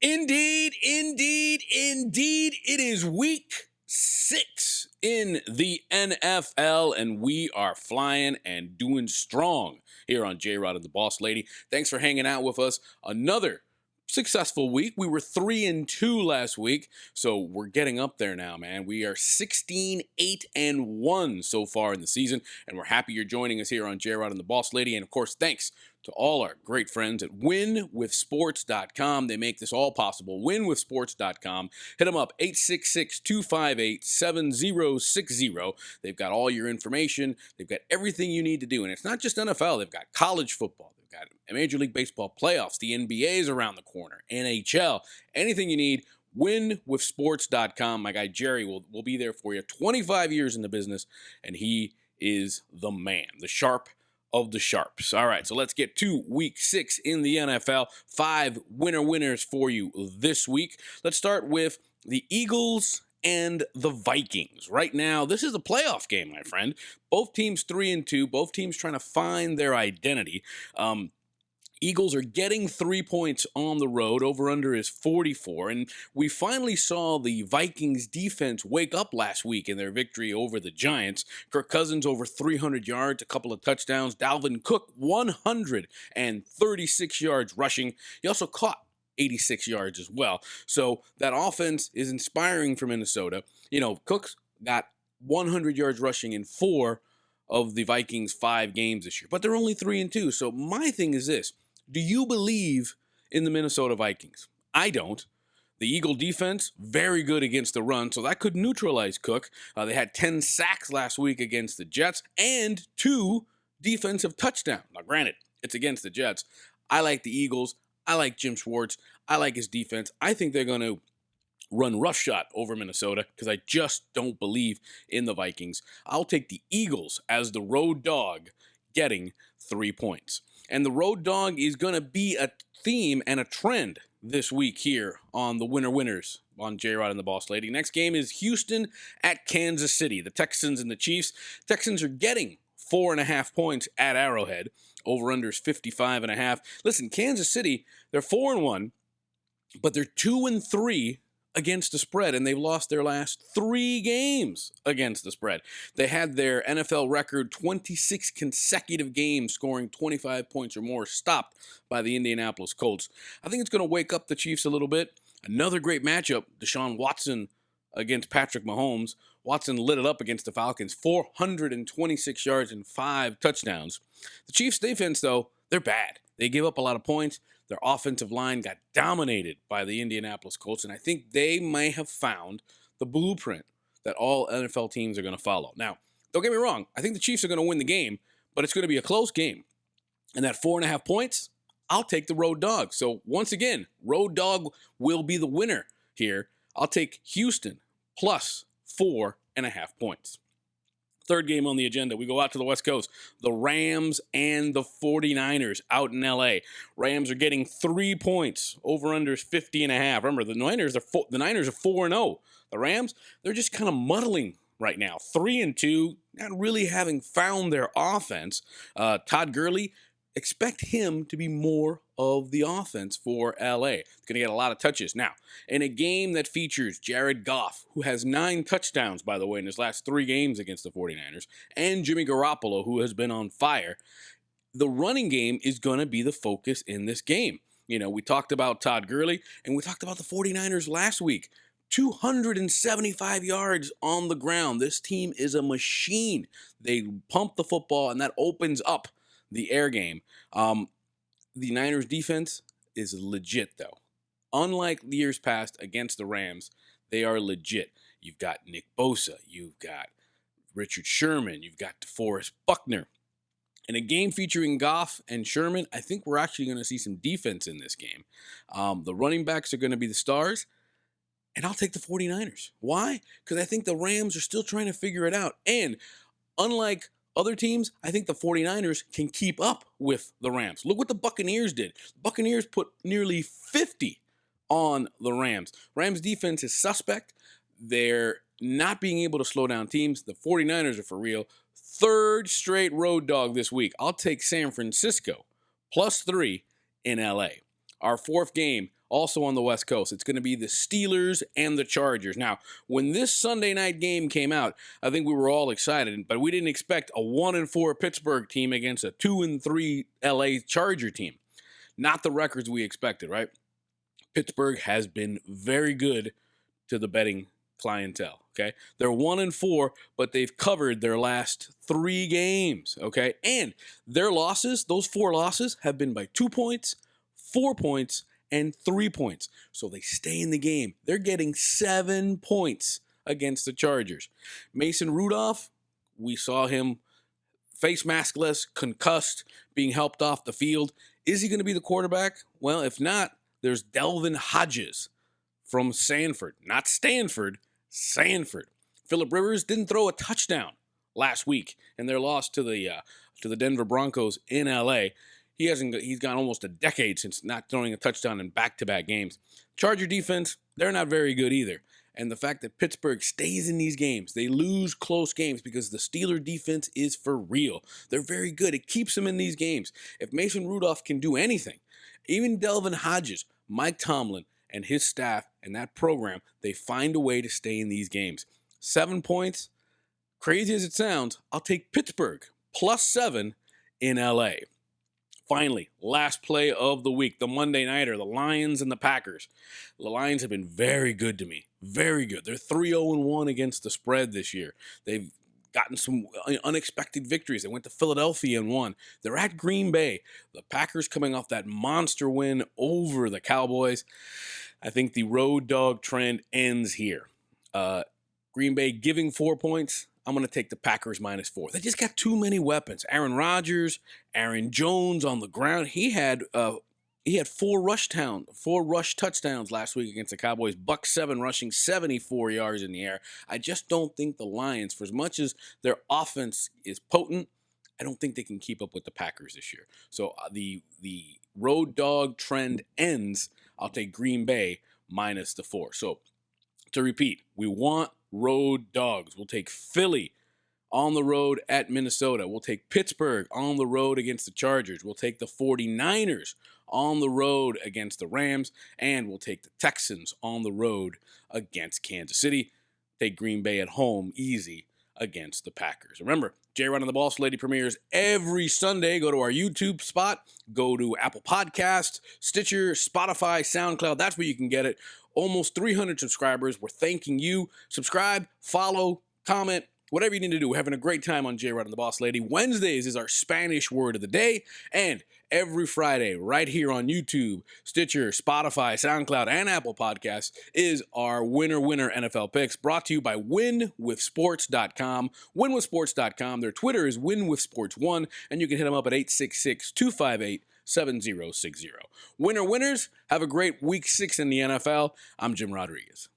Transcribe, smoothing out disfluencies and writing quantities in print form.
Indeed, indeed, indeed. It is week 6 in the NFL, and we are flying and doing strong here on JRod and the Boss Lady. Thanks for hanging out with us. Another successful week. We were 3-2 last week, so we're getting up there now, man. We are 16-8-1 so far in the season, and we're happy you're joining us here on JRod and the Boss Lady. And of course, thanks to all our great friends at winwithsports.com. They make this all possible. Winwithsports.com. Hit them up, 866-258-7060. They've got all your information. They've got everything you need to do. And it's not just NFL. They've got college football. They've got Major League Baseball playoffs. The NBA is around the corner. NHL. Anything you need, winwithsports.com. My guy Jerry will be there for you. 25 years in the business, and he is the man, the sharp of the sharps. All right, so let's get to week 6 in the NFL. 5 winners for you this week. Let's start with the Eagles and the Vikings. Right now, this is a playoff game, my friend. Both teams 3-2. Both teams trying to find their identity. Eagles are getting 3 points on the road. Over-under is 44. And we finally saw the Vikings defense wake up last week in their victory over the Giants. Kirk Cousins over 300 yards, a couple of touchdowns. Dalvin Cook 136 yards rushing. He also caught 86 yards as well. So that offense is inspiring for Minnesota. You know, Cook's got 100 yards rushing in 4 of the Vikings' 5 games this year. But they're only 3-2. So my thing is this. Do you believe in the Minnesota Vikings? I don't. The Eagle defense, very good against the run, so that could neutralize Cook. They had 10 sacks last week against the Jets and 2 defensive touchdowns. Now, granted, it's against the Jets. I like the Eagles. I like Jim Schwartz. I like his defense. I think they're going to run roughshod over Minnesota because I just don't believe in the Vikings. I'll take the Eagles as the road dog getting 3 points. And the road dog is going to be a theme and a trend this week here on the winners on JRod and the Boss Lady. Next game is Houston at Kansas City. The Texans and the Chiefs. Texans are getting 4.5 points at Arrowhead. Over-under is 55.5. Listen, Kansas City, they're 4-1, but they're 2-3 against the spread, and they've lost their last 3 games against the spread. They had their NFL record 26 consecutive games scoring 25 points or more stopped by the Indianapolis Colts. I think it's going to wake up the Chiefs a little bit. Another great matchup, Deshaun Watson against Patrick Mahomes. Watson lit it up against the Falcons, 426 yards and 5 touchdowns. The Chiefs' defense, though, they're bad. They give up a lot of points. Their offensive line got dominated by the Indianapolis Colts, and I think they may have found the blueprint that all NFL teams are going to follow. Now, don't get me wrong. I think the Chiefs are going to win the game, but it's going to be a close game. And that 4.5 points, I'll take the road dog. So once again, road dog will be the winner here. I'll take Houston plus 4.5 points. Third game on the agenda, we go out to the West Coast. The Rams and the 49ers out in L.A. Rams are getting 3 points. Over-under is 50.5. Remember, the Niners are 4-0. The Rams, they're just kind of muddling right now. 3-2, not really having found their offense. Todd Gurley, expect him to be more of the offense for LA. He's going to get a lot of touches. Now, in a game that features JRod Goff, who has 9 touchdowns, by the way, in his last 3 games against the 49ers, and Jimmy Garoppolo, who has been on fire, the running game is going to be the focus in this game. You know, we talked about Todd Gurley, and we talked about the 49ers last week. 275 yards on the ground. This team is a machine. They pump the football, and that opens up the air game. The Niners defense is legit, though. Unlike years past against the Rams, they are legit. You've got Nick Bosa. You've got Richard Sherman. You've got DeForest Buckner. In a game featuring Goff and Sherman, I think we're actually going to see some defense in this game. The running backs are going to be the stars, and I'll take the 49ers. Why? Because I think the Rams are still trying to figure it out. And unlike other teams, I think the 49ers can keep up with the Rams. Look what the Buccaneers did. The Buccaneers put nearly 50 on the Rams. Rams defense is suspect. They're not being able to slow down teams. The 49ers are for real. Third straight road dog this week. I'll take San Francisco plus 3 in LA. Our fourth game also on the West Coast. It's going to be the Steelers and the Chargers. Now, when this Sunday night game came out, I think we were all excited, but we didn't expect a 1-4 Pittsburgh team against a 2-3 LA Charger team. Not the records we expected, right? Pittsburgh has been very good to the betting clientele, okay? They're 1-4, but they've covered their last 3 games, okay? And their losses, those 4 losses, have been by 2 points, 4 points, and 3 points. So they stay in the game. They're getting 7 points against the Chargers. Mason Rudolph, we saw him face maskless, concussed, being helped off the field. Is he going to be the quarterback? Well, if not, there's Delvin Hodges from Sanford. Not Stanford, Sanford. Phillip Rivers didn't throw a touchdown last week in their loss to the Denver Broncos in LA. He's gone almost a decade since not throwing a touchdown in back-to-back games. Charger defense, they're not very good either. And the fact that Pittsburgh stays in these games, they lose close games because the Steeler defense is for real. They're very good. It keeps them in these games. If Mason Rudolph can do anything, even Delvin Hodges, Mike Tomlin, and his staff and that program, they find a way to stay in these games. 7 points, crazy as it sounds, I'll take Pittsburgh +7 in LA. Finally, last play of the week, the Monday Nighter, the Lions and the Packers. The Lions have been very good to me. Very good. They're 3-0-1 against the spread this year. They've gotten some unexpected victories. They went to Philadelphia and won. They're at Green Bay. The Packers coming off that monster win over the Cowboys. I think the road dog trend ends here. Green Bay giving 4 points. I'm going to take the Packers -4. They just got too many weapons. Aaron Rodgers, Aaron Jones on the ground. He had 4 rush touchdowns last week against the Cowboys. Buck 7 rushing 74 yards in the air. I just don't think the Lions, for as much as their offense is potent, I don't think they can keep up with the Packers this year. So the road dog trend ends. I'll take Green Bay -4. So to repeat, we want road dogs. We'll take Philly on the road at Minnesota. We'll take Pittsburgh on the road against the Chargers. We'll take the 49ers on the road against the Rams. And we'll take the Texans on the road against Kansas City. Take Green Bay at home easy against the Packers. Remember, JRod and the Boss Lady premieres every Sunday. Go to our YouTube spot. Go to Apple Podcasts, Stitcher, Spotify, SoundCloud. That's where you can get it. Almost 300 subscribers. We're thanking you. Subscribe, follow, comment, whatever you need to do. We're having a great time on JRod and the Boss Lady. Wednesdays is our Spanish word of the day. And every Friday, right here on YouTube, Stitcher, Spotify, SoundCloud, and Apple Podcasts, is our Winner NFL Picks, brought to you by winwithsports.com. Winwithsports.com. Their Twitter is winwithsports1, and you can hit them up at 866-258-7060. Winners, have a great week 6 in the NFL. I'm Jim Rodriguez.